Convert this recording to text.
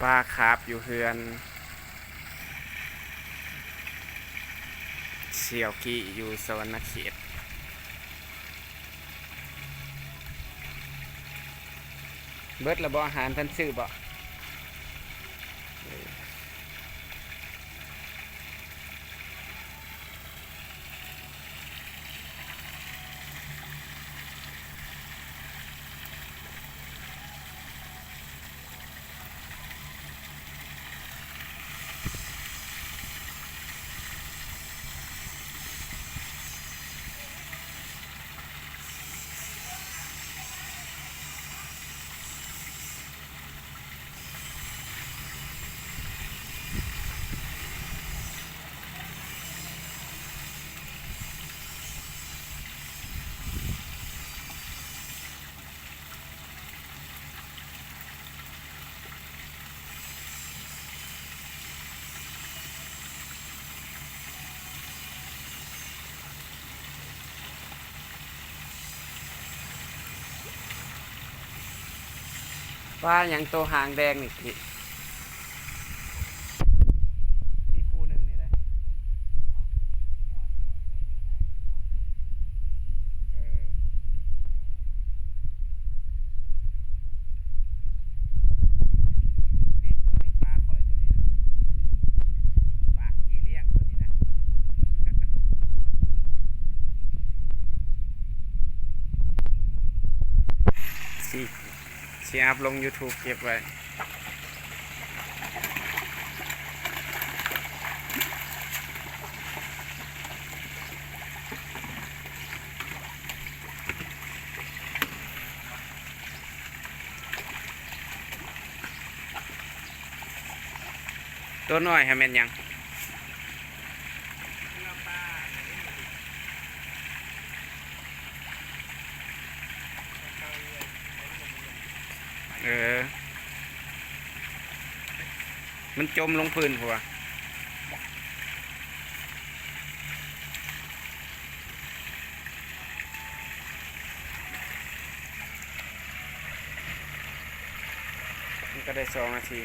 ปลาคาร์ฟอยู่เฮือนเสี่ยวกี้อยู่สวรรณเขตเบิดระบอาหารเพิ่นซื้อบ่ปลาหยังตัวหางแดงนี่พี่นี่คู่หนึ่งนี่ได้เออนี่ตัวนี้ปลาข่อยตัวนี้นะปากขี้เลี้ยงตัวนี้นะสิอัพลง YouTube เก็บไว้ตัวน้อยให้แม่นหยังเออมันจมลงพื้นหัวมันก็ได้2 นาที